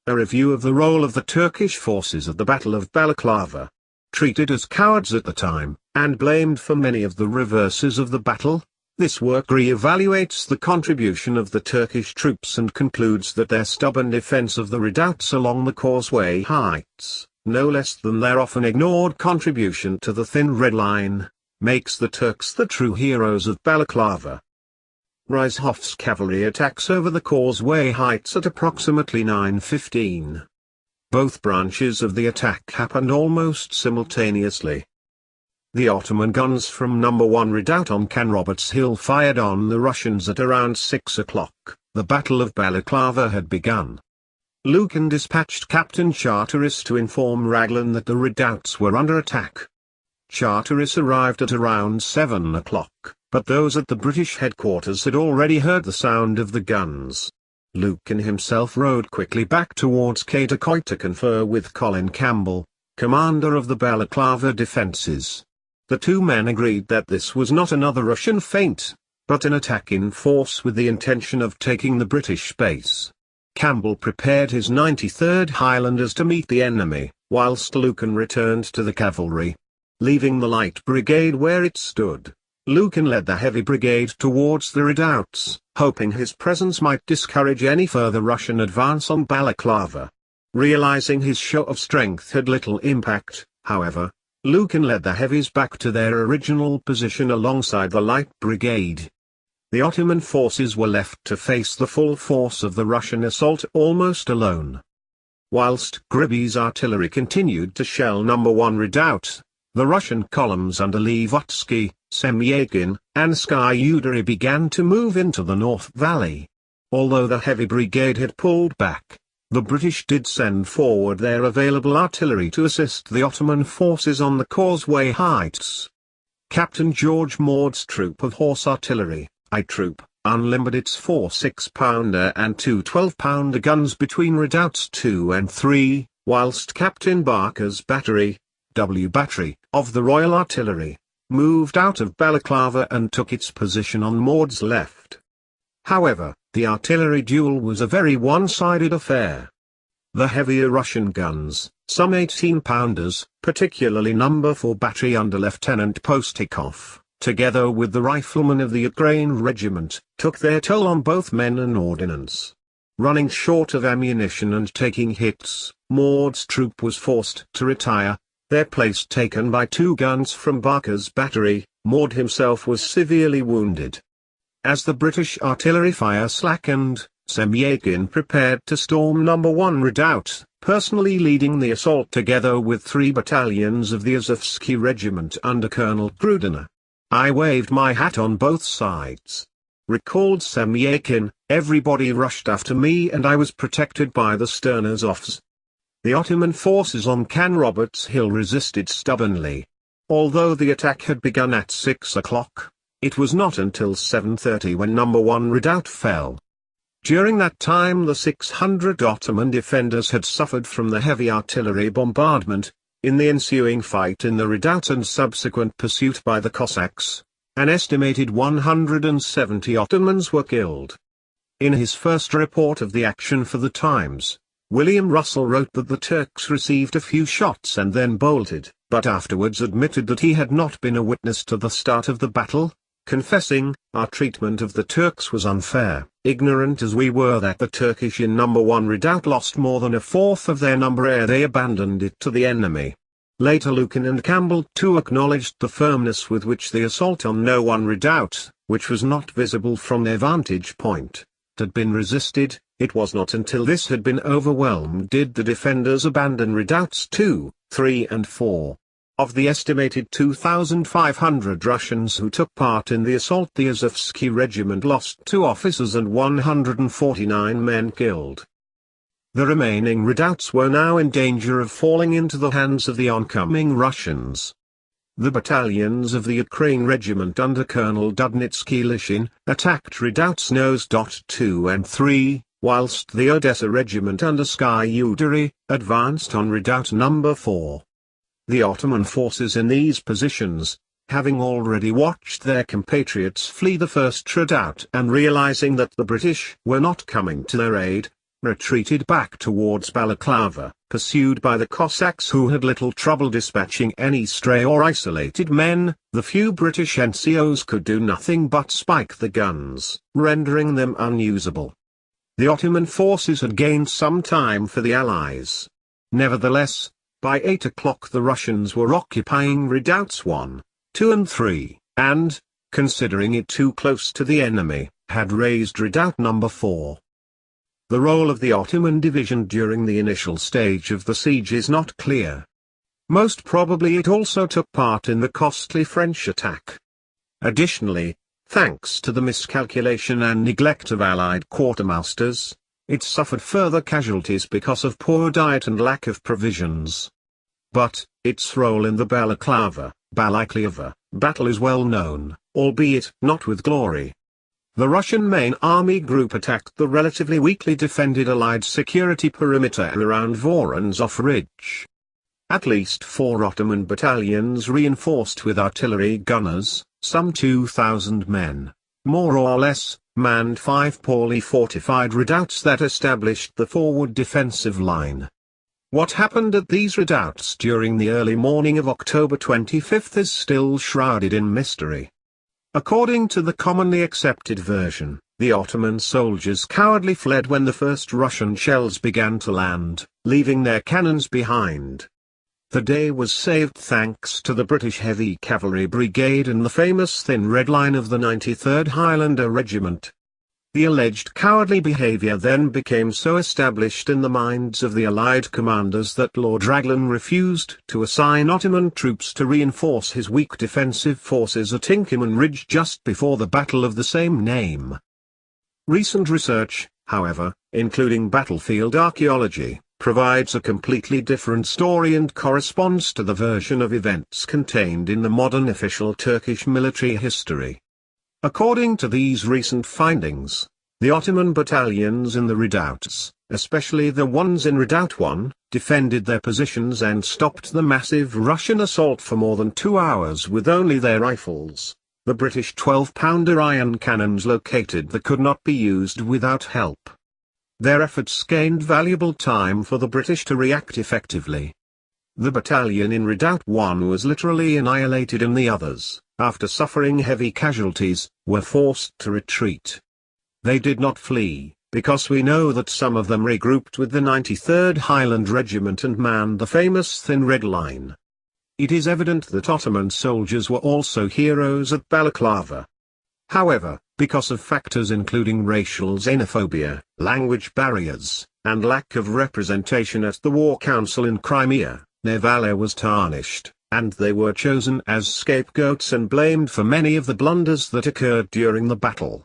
A review of the role of the Turkish forces at the Battle of Balaclava. Treated as cowards at the time, and blamed for many of the reverses of the battle, this work re-evaluates the contribution of the Turkish troops and concludes that their stubborn defense of the redoubts along the causeway heights, no less than their often ignored contribution to the Thin Red Line, makes the Turks the true heroes of Balaclava. Reishoff's cavalry attacks over the causeway heights at approximately 9:15. Both branches of the attack happened almost simultaneously. The Ottoman guns from No. 1 Redoubt on Canroberts Hill fired on the Russians at around 6 o'clock. The Battle of Balaclava had begun. Lucan dispatched Captain Charteris to inform Raglan that the redoubts were under attack. Charteris arrived at around 7 o'clock, but those at the British headquarters had already heard the sound of the guns. Lucan himself rode quickly back towards Cadaquoy to confer with Colin Campbell, commander of the Balaclava defences. The two men agreed that this was not another Russian feint, but an attack in force with the intention of taking the British base. Campbell prepared his 93rd Highlanders to meet the enemy, whilst Lucan returned to the cavalry. Leaving the light brigade where it stood, Lucan led the heavy brigade towards the redoubts, hoping his presence might discourage any further Russian advance on Balaclava. Realizing his show of strength had little impact, however, Lucan led the heavies back to their original position alongside the light brigade. The Ottoman forces were left to face the full force of the Russian assault almost alone. Whilst Gribby's artillery continued to shell No. 1 Redoubt, the Russian columns under Levotsky, Semyakin, and Skyudary began to move into the North Valley. Although the heavy brigade had pulled back, the British did send forward their available artillery to assist the Ottoman forces on the causeway heights. Captain George Maud's troop of horse artillery, I Troop, unlimbered its 4 6-pounder and 2 12-pounder guns between redoubts 2 and 3, whilst Captain Barker's battery, W Battery, of the Royal Artillery, moved out of Balaclava and took its position on Maud's left. However, the artillery duel was a very one-sided affair. The heavier Russian guns, some 18-pounders, particularly No. 4 Battery under Lieutenant Postikov, together with the riflemen of the Ukraine regiment, took their toll on both men and ordnance. Running short of ammunition and taking hits, Maud's troop was forced to retire, their place taken by 2 guns from Barker's battery. Maud himself was severely wounded. As the British artillery fire slackened, Semyakin prepared to storm No. 1 Redoubt, personally leading the assault together with 3 battalions of the Azovsky regiment under Colonel Grudiner. I waved my hat on both sides. Recalled Semyakin, everybody rushed after me and I was protected by the Sternazovs. The Ottoman forces on Canroberts Hill resisted stubbornly. Although the attack had begun at 6 o'clock, it was not until 7:30 when No. 1 Redoubt fell. During that time the 600 Ottoman defenders had suffered from the heavy artillery bombardment. In the ensuing fight in the redoubt and subsequent pursuit by the Cossacks, an estimated 170 Ottomans were killed. In his first report of the action for the Times, William Russell wrote that the Turks received a few shots and then bolted, but afterwards admitted that he had not been a witness to the start of the battle, confessing, "Our treatment of the Turks was unfair, ignorant as we were that the Turkish in No. 1 Redoubt lost more than a fourth of their number ere they abandoned it to the enemy." Later Lucan and Campbell too acknowledged the firmness with which the assault on No. 1 Redoubt, which was not visible from their vantage point, had been resisted. It was not until this had been overwhelmed did the defenders abandon redoubts 2, 3 and 4. Of the estimated 2,500 Russians who took part in the assault, the Azovsky regiment lost 2 officers and 149 men killed. The remaining redoubts were now in danger of falling into the hands of the oncoming Russians. The battalions of the Ukraine regiment under Colonel Dudnitsky-Lishin attacked redoubts Nos. 2 and 3, whilst the Odessa regiment under Skyudary advanced on redoubt No. 4. The Ottoman forces in these positions, having already watched their compatriots flee the first redoubt and realizing that the British were not coming to their aid, retreated back towards Balaclava, pursued by the Cossacks who had little trouble dispatching any stray or isolated men. The few British NCOs could do nothing but spike the guns, rendering them unusable. The Ottoman forces had gained some time for the Allies. Nevertheless, by 8 o'clock the Russians were occupying Redoubts 1, 2 and 3, and, considering it too close to the enemy, had raised Redoubt No. 4. The role of the Ottoman division during the initial stage of the siege is not clear. Most probably it also took part in the costly French attack. Additionally, thanks to the miscalculation and neglect of Allied quartermasters, it suffered further casualties because of poor diet and lack of provisions. But, its role in the Balaclava battle is well known, albeit not with glory. The Russian main army group attacked the relatively weakly defended Allied security perimeter around Voronezh Ridge. At least 4 Ottoman battalions reinforced with artillery gunners, some 2,000 men, more or less, manned 5 poorly fortified redoubts that established the forward defensive line. What happened at these redoubts during the early morning of October 25 is still shrouded in mystery. According to the commonly accepted version, the Ottoman soldiers cowardly fled when the first Russian shells began to land, leaving their cannons behind. The day was saved thanks to the British Heavy Cavalry Brigade and the famous Thin Red Line of the 93rd Highlander Regiment. The alleged cowardly behavior then became so established in the minds of the Allied commanders that Lord Raglan refused to assign Ottoman troops to reinforce his weak defensive forces at Inkerman Ridge just before the battle of the same name. Recent research, however, including battlefield archaeology, provides a completely different story and corresponds to the version of events contained in the modern official Turkish military history. According to these recent findings, the Ottoman battalions in the redoubts, especially the ones in Redoubt 1, defended their positions and stopped the massive Russian assault for more than 2 hours with only their rifles, the British 12-pounder iron cannons located that could not be used without help. Their efforts gained valuable time for the British to react effectively. The battalion in Redoubt 1 was literally annihilated and the others, after suffering heavy casualties, were forced to retreat. They did not flee, because we know that some of them regrouped with the 93rd Highland Regiment and manned the famous Thin Red Line. It is evident that Ottoman soldiers were also heroes at Balaclava. However, because of factors including racial xenophobia, language barriers, and lack of representation at the War Council in Crimea, their valor was tarnished, and they were chosen as scapegoats and blamed for many of the blunders that occurred during the battle.